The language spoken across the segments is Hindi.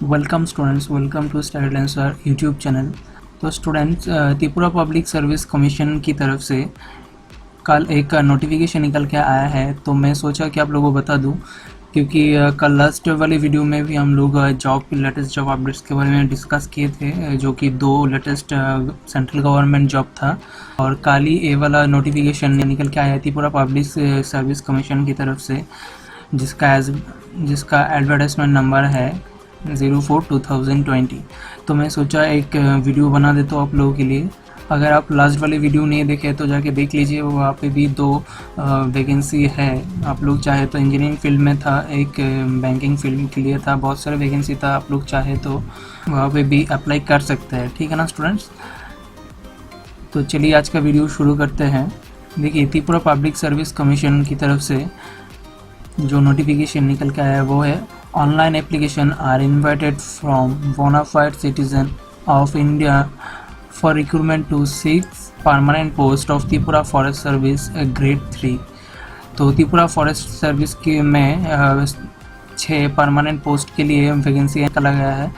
Welcome students, welcome to Study Answer YouTube channel. तो students, Tripura public service commission की तरफ से कल एक नोटिफिकेशन निकल के आया है, तो मैं सोचा कि आप लोगों को बता दूं, क्योंकि कल लास्ट वाली वीडियो में भी हम लोग लेटेस्ट जॉब अपडेट्स के बारे में डिस्कस किए थे, जो कि 2 लेटेस्ट सेंट्रल गवर्नमेंट जॉब था। और कल ही ये वाला नोटिफिकेशन निकल के आया है त्रिपुरा पब्लिक सर्विस कमीशन की तरफ से, जिसका एडवर्टाइजमेंट नंबर है 04/2020। तो मैं सोचा एक वीडियो बना देता हूँ आप लोगों के लिए। अगर आप लास्ट वाली वीडियो नहीं देखे तो जाके देख लीजिए, वहाँ पे भी 2 वैकेंसी है। आप लोग चाहे तो इंजीनियरिंग फील्ड में था, एक बैंकिंग फील्ड के लिए था, बहुत सारे वैकेंसी था। आप लोग चाहे तो वहाँ पे भी अप्लाई कर सकते हैं, ठीक है ना स्टूडेंट्स। तो चलिए आज का वीडियो शुरू करते हैं। देखिए, त्रिपुरा पब्लिक सर्विस कमीशन की तरफ से जो नोटिफिकेशन निकल के आया है वो है, online application are invited from bonafide citizen of India for recruitment to 6 permanent post of Tripura forest service grade 3। तो त्रिपुरा फॉरेस्ट सर्विस के में 6 परमानेंट पोस्ट के लिए वैकेंसी निकाला गया है,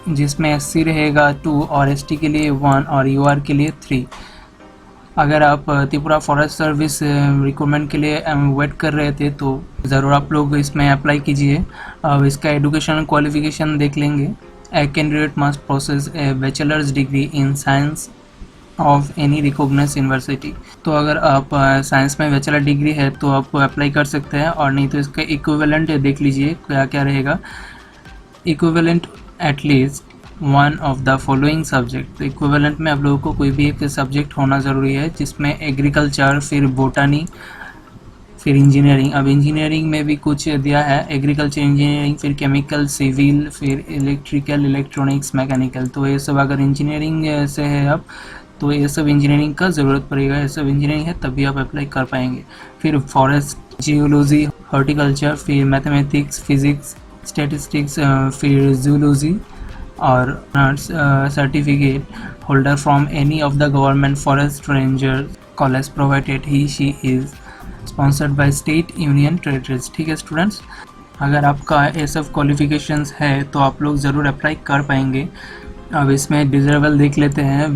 जिसमें SC रहेगा 2 और ST के लिए 1 और UR के लिए 3। अगर आप त्रिपुरा फॉरेस्ट सर्विस रिक्रूटमेंट के लिए वेट कर रहे थे तो ज़रूर आप लोग इसमें अप्लाई कीजिए। अब इसका एजुकेशन क्वालिफिकेशन देख लेंगे। A candidate must process a bachelor's degree in science of any recognised university. तो अगर आप साइंस में बैचलर डिग्री है तो आप अप्लाई कर सकते हैं, और नहीं तो इसका इक्विवेलेंट देख लीजिए क्या क्या रहेगा। Equivalent at least 1 of the following subject. तो इक्विवेलेंट में आप लोगों को कोई भी एक सब्जेक्ट होना ज़रूरी है, जिसमें एग्रीकल्चर, फिर बोटानी, फिर इंजीनियरिंग। अब इंजीनियरिंग में भी कुछ दिया है, एग्रीकल्चर इंजीनियरिंग, फिर केमिकल, सिविल, फिर इलेक्ट्रिकल, इलेक्ट्रॉनिक्स, मैकेनिकल। तो ये सब अगर इंजीनियरिंग से है आप, तो ये सब इंजीनियरिंग का ज़रूरत पड़ेगा। ये सब इंजीनियरिंग है तभी आप अप्लाई कर पाएंगे। फिर फॉरेस्ट, जियोलॉजी, हॉर्टिकल्चर, फिर मैथमेटिक्स, फिजिक्स, स्टैटिस्टिक्स, फिर जूलॉजी, और certificate holder from any of the government forest ranger college provided he she is sponsored by state union territories. ठीक है स्टूडेंट्स, अगर आपका ये सब क्वालिफिकेशंस है तो आप लोग ज़रूर अप्लाई कर पाएंगे। अब इसमें डिजरेबल देख लेते हैं।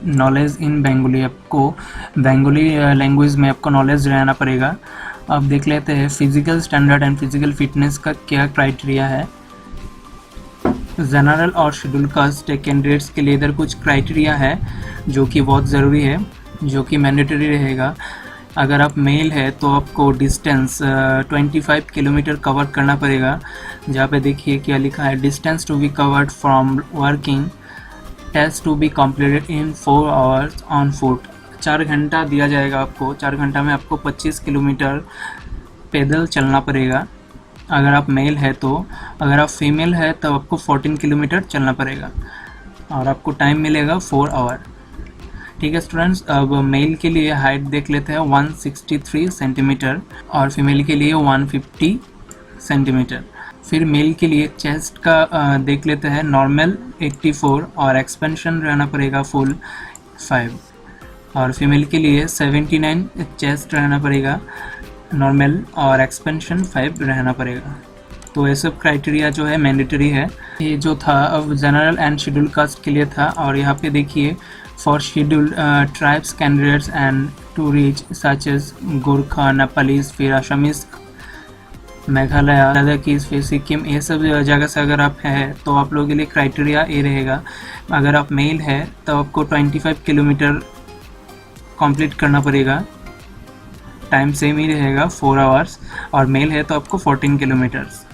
नॉलेज इन बेंगोली, आपको बेंगोली लैंग्वेज में आपको नॉलेज रहना पड़ेगा। अब देख लेते हैं physical standard and physical fitness का क्या क्राइटेरिया है। जनरल और शेड्यूल कास्ट कैंडिडेट्स के लिए इधर कुछ क्राइटेरिया है जो कि बहुत ज़रूरी है, जो कि मैंडेटरी रहेगा। अगर आप मेल है तो आपको डिस्टेंस 25 किलोमीटर कवर करना पड़ेगा। जहाँ पे देखिए क्या लिखा है, distance to be covered from working, test to be completed in 4 hours on foot. 4 घंटा दिया जाएगा आपको। 4 घंटा में आपको 25 किलोमीटर पैदल चलना पड़ेगा, अगर आप मेल है तो। अगर आप फीमेल है तब आपको 14 किलोमीटर चलना पड़ेगा, और आपको टाइम मिलेगा 4 आवर। ठीक है स्टूडेंट्स, अब मेल के लिए हाइट देख लेते हैं 163 सेंटीमीटर, और फीमेल के लिए 150 सेंटीमीटर। फिर मेल के लिए चेस्ट का देख लेते हैं, नॉर्मल 84 और एक्सपेंशन रहना पड़ेगा फुल 5। और फीमेल के लिए 79 चेस्ट रहना पड़ेगा, नॉर्मल और एक्सपेंशन 5 रहना पड़ेगा। तो ये सब क्राइटेरिया जो है मैंडेटरी है। ये जो था अब जनरल एंड शेड्यूल कास्ट के लिए था, और यहाँ पे देखिए for schedule tribes candidates and to reach such as Gorkha, Nepalese, फिर असमीज, मेघालय, लद्दाखीज, फिर सिक्किम, ये सब जगह से अगर आप हैं तो आप लोगों के लिए क्राइटेरिया ये रहेगा। अगर आप मेल है तो आपको 25 किलोमीटर कंप्लीट करना पड़ेगा, टाइम सेम ही रहेगा 4 आवर्स, और मेल है तो आपको 14 किलोमीटर्स।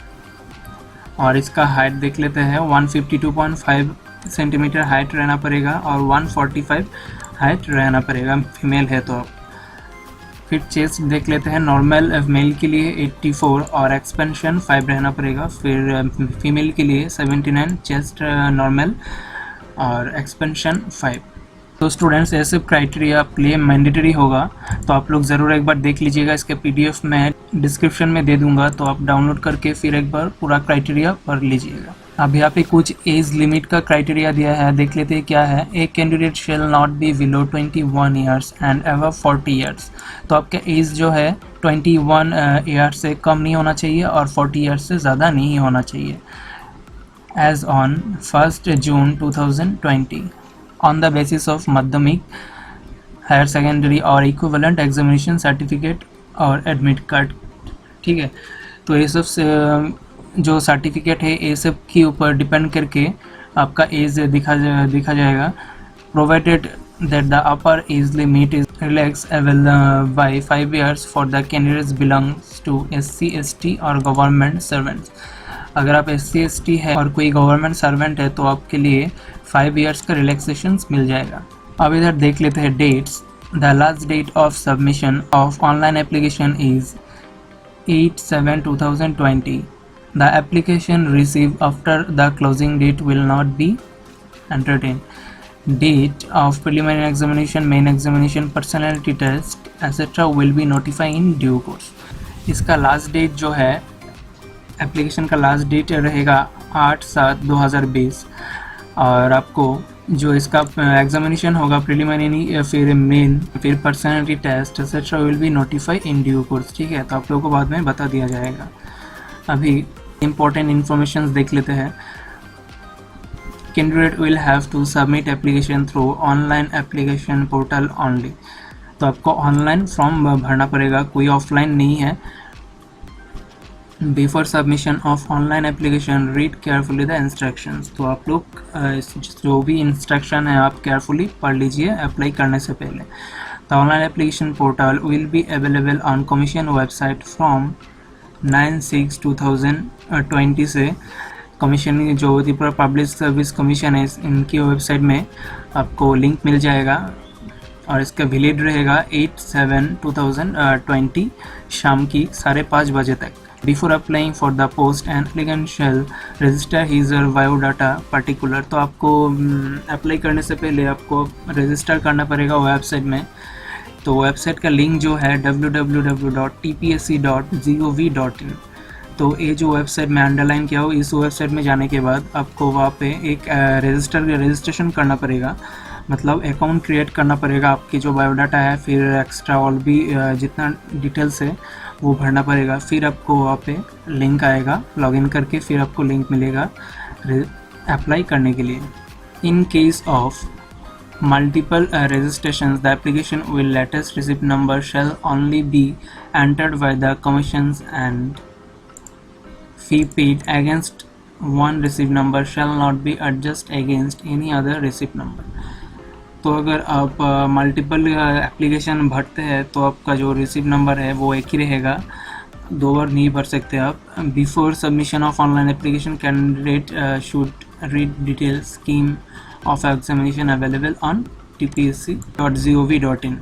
और इसका हाइट देख लेते हैं, 152.5 सेंटीमीटर हाइट रहना पड़ेगा, और 145 हाइट रहना पड़ेगा फीमेल है तो आप। फिर चेस्ट देख लेते हैं, नॉर्मल मेल के लिए 84 और एक्सपेंशन 5 रहना पड़ेगा। फिर फीमेल के लिए 79 चेस्ट नॉर्मल और एक्सपेंशन 5। तो स्टूडेंट्स, ऐसे क्राइटेरिया आपके लिए मैंडेटरी होगा, तो आप लोग ज़रूर एक बार देख लीजिएगा। इसके PDF मैं डिस्क्रिप्शन में दे दूंगा, तो आप डाउनलोड करके फिर एक बार पूरा क्राइटेरिया पढ़ लीजिएगा। अब यहाँ पे कुछ एज लिमिट का क्राइटेरिया दिया है, देख लेते हैं क्या है। A candidate shall not be below 21 years and above 40 years. तो आपका एज जो है 21 ईयर्स से कम नहीं होना चाहिए और 40 ईयर्स से ज़्यादा नहीं होना चाहिए। as on 1st June 2020 on the basis of madhyamik, higher secondary और इक्विवेलेंट एग्जामिनेशन सर्टिफिकेट और एडमिट कार्ड। ठीक है, तो ये सब से जो सर्टिफिकेट है ये सब के ऊपर डिपेंड करके आपका एज दिखा जाएगा। Provided that the upper age limit is relaxable by 5 years for the candidates belongs to SC ST और गवर्नमेंट सर्वेंट्स। अगर आप SC ST है और कोई गवर्नमेंट सर्वेंट है तो आपके लिए 5 years का रिलैक्सेशन मिल जाएगा। अब इधर देख लेते हैं dates. The last date of submission of online application is 8/7/2020। The application receive after the closing date will not be entertain. Date of preliminary examination, main examination, personality test etcetera will be notify in due course. इसका लास्ट डेट जो है, एप्लीकेशन का लास्ट डेट रहेगा 8/7/2020 और आपको जो इसका एग्जामिनेशन होगा प्रिलिमिनरी, फिर मेन, फिर personality test etcetera will be notify in due course. ठीक है, तो आप लोगों को बाद में बता दिया जाएगा। अभी इम्पोर्टेंट इन्फॉर्मेशन देख लेते हैं। Candidate will have to submit application through online application portal only. तो आपको ऑनलाइन फॉर्म भरना पड़ेगा, कोई ऑफलाइन नहीं है। Before submission of online application read carefully the instructions. तो आप लोग जो भी इंस्ट्रक्शन है आप केयरफुली पढ़ लीजिए अप्लाई करने से पहले। The online application portal will be available on commission website from 9/6/2020 से। कमीशन जो त्रिपुरा पब्लिक सर्विस कमीशन है इनकी वेबसाइट में आपको लिंक मिल जाएगा और इसका वैलिड रहेगा 8/7/2020 शाम की 5:30 बजे तक। Before applying for the post, an applicant shall register his or biodata particular। तो आपको अप्लाई करने से पहले आपको रजिस्टर करना पड़ेगा वेबसाइट में। तो वेबसाइट का लिंक जो है www.tpsc.gov.in। तो ये जो वेबसाइट में अंडरलाइन किया हो, इस वेबसाइट में जाने के बाद आपको वहाँ पे एक रजिस्ट्रेशन करना पड़ेगा, मतलब अकाउंट क्रिएट करना पड़ेगा। आपकी जो बायोडाटा है, फिर एक्स्ट्रा और भी जितना डिटेल्स है वो भरना पड़ेगा। फिर आपको वहाँ पे लिंक आएगा, लॉगिन करके फिर आपको लिंक मिलेगा अप्लाई करने के लिए। In case of multiple registrations, the application will latest receipt number shall only be entered by the commissions and fee paid against one receipt number shall not be adjusted against any other receipt number। तो अगर आप मल्टीपल एप्लीकेशन भरते हैं तो आपका जो रिसीव नंबर है वो एक ही रहेगा, 2 बार नहीं भर सकते आप। Before submission of online application candidate should read detail scheme of examination available on tpsc.gov.in।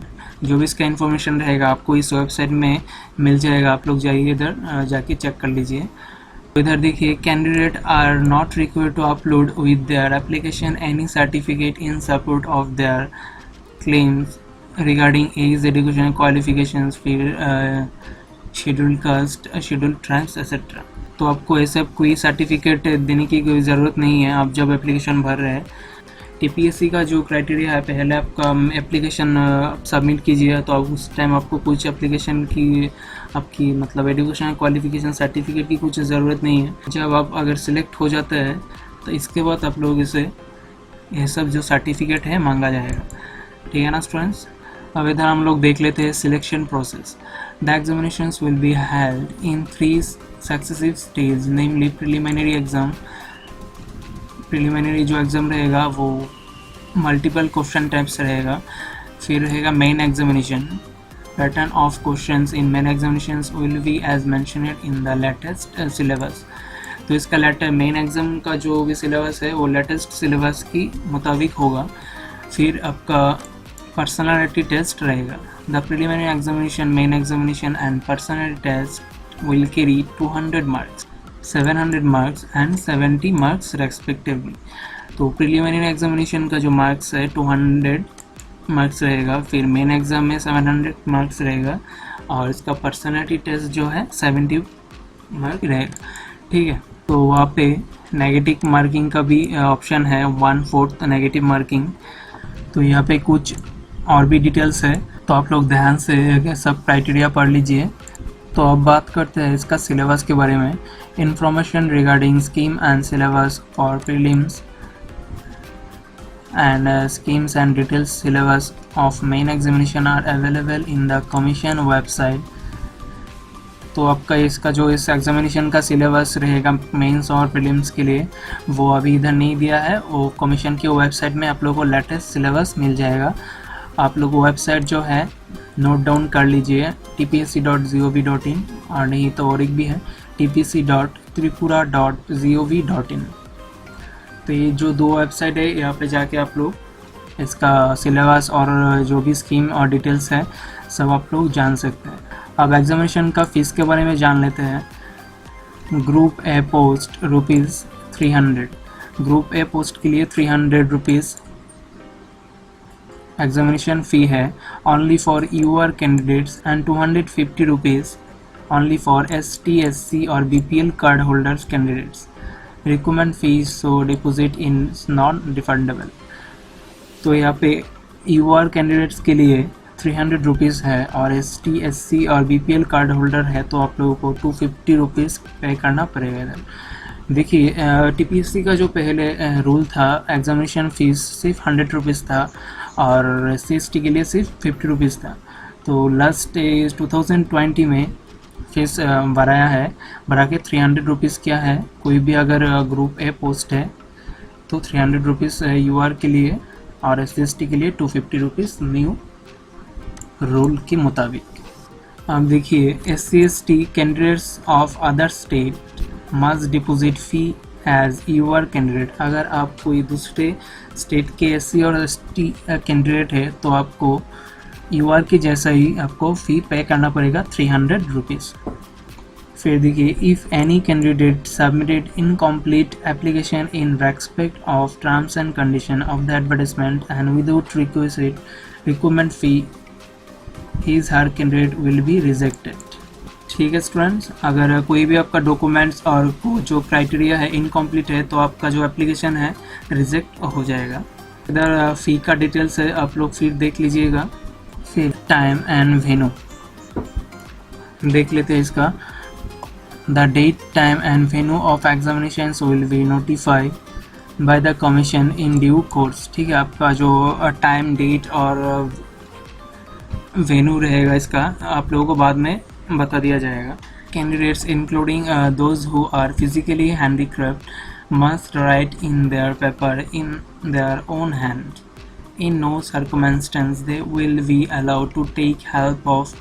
जो भी इसका इन्फॉर्मेशन रहेगा आपको इस वेबसाइट में मिल जाएगा, आप लोग जाइए इधर जाके चेक कर लीजिए। इधर देखिए, candidate are not required to upload with their application any certificate in support of their claims regarding age, education qualifications, फिर scheduled caste, scheduled tribes etcetera. तो आपको ऐसा कोई सर्टिफिकेट देने की कोई ज़रूरत नहीं है आप जब एप्लीकेशन भर रहे हैं। TPSC का जो क्राइटेरिया है, पहले आपका एप्लीकेशन सबमिट कीजिए तो उस टाइम आपको कुछ एप्लीकेशन की आपकी मतलब एजुकेशन क्वालिफिकेशन सर्टिफिकेट की कुछ ज़रूरत नहीं है। जब आप अगर सिलेक्ट हो जाते हैं तो इसके बाद आप लोग इसे ये सब जो सर्टिफिकेट है मांगा जाएगा। ठीक है ना स्टूडेंट्स। अब इधर हम लोग देख लेते हैं selection process. The examinations will be held in 3 successive stage, namely preliminary exam. Preliminary जो एग्ज़ाम रहेगा वो मल्टीपल क्वेश्चन टाइप्स रहेगा। फिर रहेगा main examination. Pattern of questions in main examinations will be as mentioned in the latest syllabus. तो इसका मेन एग्ज़ाम का जो भी सिलेबस है वो लेटेस्ट सिलेबस की मुताबिक होगा। फिर आपका पर्सनालिटी टेस्ट रहेगा। The preliminary examination, main examination and personality test will carry 200 marks, 700 marks and 70 marks respectively. तो प्रिलिमिनरी एग्जामिनेशन का जो मार्क्स है 200 मार्क्स रहेगा, फिर मेन एग्ज़ाम में 700 मार्क्स रहेगा और इसका पर्सनालिटी टेस्ट जो है 70 मार्क रहेगा। ठीक है, तो वहाँ पे नेगेटिव मार्किंग का भी ऑप्शन है, 1/4 नेगेटिव मार्किंग। तो यहाँ पे कुछ और भी डिटेल्स है, तो आप लोग ध्यान से सब क्राइटेरिया पढ़ लीजिए। तो अब बात करते हैं इसका सिलेबस के बारे में। Information regarding scheme and syllabus for prelims and schemes and details syllabus of main examination are available in the commission website। तो आपका इसका जो इस एग्जामिनेशन का सिलेबस रहेगा मेंस और प्रीलिम्स के लिए वो अभी इधर नहीं दिया है, वो कमीशन की वेबसाइट में आप लोगों को लेटेस्ट सिलेबस मिल जाएगा। आप लोग वेबसाइट जो है नोट डाउन कर लीजिए tpsc.gov.in, और नहीं तो और एक भी है tpc.tripura.gov.in। तो ये जो दो वेबसाइट है यहाँ पे जाके आप लोग इसका सिलेबस और जो भी स्कीम और डिटेल्स है सब आप लोग जान सकते हैं। अब एग्जामिनेशन का फ़ीस के बारे में जान लेते हैं। Group A post ₹300, group A post के लिए 300 रुपीज़ एग्जामिनेशन फ़ी है। Only for UR candidates and 250 rupees only for ST SC और BPL card holders candidates. Recommend fees so deposit in non refundable. तो यहाँ पे यूआर कैंडिडेट्स के लिए 300 रुपीज़ है और ST SC और BPL कार्ड होल्डर है तो आप लोगों को 250 रुपीज़ पे करना पड़ेगा इधर। देखिए TPSC का जो पहले रूल था एग्जामिनेशन फ़ीस सिर्फ 100 रुपीज़ था और SC ST के लिए सिर्फ 50 रुपीज़ था। तो लास्ट 2020 में फीस बढ़ा के 300 रुपीज़ क्या है। कोई भी अगर ग्रुप ए पोस्ट है तो 300 रुपीज़ यूआर के लिए और SC ST के लिए 250 रुपीज़ न्यू रूल के मुताबिक। अब देखिए SC ST candidates of other state must deposit fee as UR candidate. अगर आप कोई दूसरे स्टेट के SC और ST कैंडिडेट है तो आपको यूआर के जैसा ही आपको फ़ी पे करना पड़ेगा 300 रुपीज़। फिर देखिए if any candidate submitted incomplete application in respect of terms and condition of the advertisement and without requirement fee his her candidate will be rejected. ठीक है स्टूडेंट्स, अगर कोई भी आपका डॉक्यूमेंट्स और जो क्राइटेरिया है इनकम्प्लीट है तो आपका जो एप्लीकेशन है रिजेक्ट हो जाएगा। इधर फ़ी का डिटेल्स है, आप लोग फिर देख लीजिएगा। फिर टाइम एंड वेन्यू देख लेते हैं इसका। The date time and venue of examination will be notified by the commission in due course. ठीक है, आपका जो टाइम डेट और वेन्यू रहेगा इसका आप लोगों को बाद में बता दिया जाएगा। Candidates including those who are physically handicraft must write in their paper in their own hand. In no circumstance they will be allowed to take help of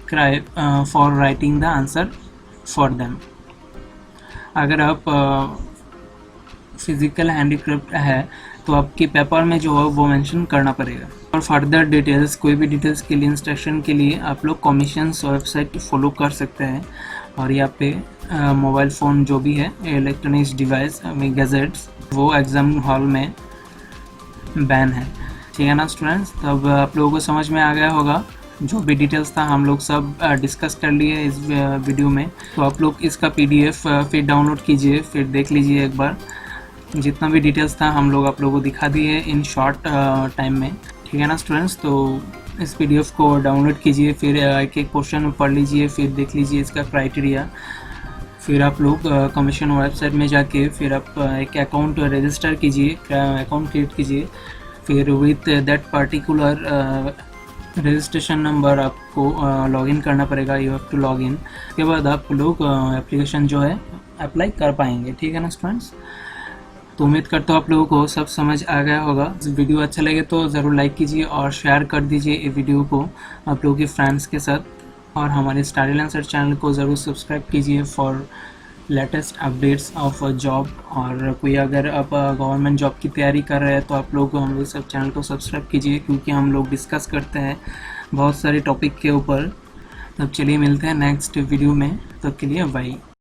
for writing the answer for them। अगर आप फिजिकल हैंडीक्राफ्ट है तो आपके पेपर में जो है वो मेंशन करना पड़ेगा। और फर्दर डिटेल्स कोई भी डिटेल्स के लिए इंस्ट्रक्शन के लिए आप लोग कमीशन वेबसाइट फॉलो कर सकते हैं। और यहाँ पे मोबाइल फ़ोन जो भी है इलेक्ट्रॉनिक्स डिवाइस गैजेट्स वो एग्ज़ाम हॉल में बैन है। ठीक है ना स्टूडेंट्स, तब आप लोगों को समझ में आ गया होगा। जो भी डिटेल्स था हम लोग सब डिस्कस कर लिए इस वीडियो में। तो आप लोग इसका PDF फिर डाउनलोड कीजिए, फिर देख लीजिए एक बार। जितना भी डिटेल्स था हम लोग आप लोगों को दिखा दिए इन शॉर्ट टाइम में। ठीक है ना स्टूडेंट्स, तो इस PDF को डाउनलोड कीजिए, फिर एक एक क्वेश्चन पढ़ लीजिए, फिर देख लीजिए इसका क्राइटेरिया। फिर आप लोग कमीशन वेबसाइट में जाके फिर आप एक अकाउंट रजिस्टर कीजिए, अकाउंट क्रिएट कीजिए। फिर with that particular registration number आपको लॉगिन करना पड़ेगा। You have to login. उसके बाद आप लोग एप्लीकेशन जो है अप्लाई कर पाएंगे। ठीक है ना स्टूडेंट्स, तो उम्मीद करता हूँ आप लोगों को सब समझ आ गया होगा। वीडियो अच्छा लगे तो ज़रूर लाइक कीजिए और शेयर कर दीजिए ये वीडियो को आप लोगों के फ्रेंड्स के साथ। और हमारे स्टडी आंसर चैनल को ज़रूर सब्सक्राइब कीजिए for latest updates of job. और कोई अगर आप गवर्नमेंट जॉब की तैयारी कर रहे हैं तो आप लोग हम लोग सब चैनल को सब्सक्राइब कीजिए, क्योंकि हम लोग डिस्कस करते हैं बहुत सारे टॉपिक के ऊपर। तब चलिए मिलते हैं नेक्स्ट वीडियो में, तब के लिए बाय।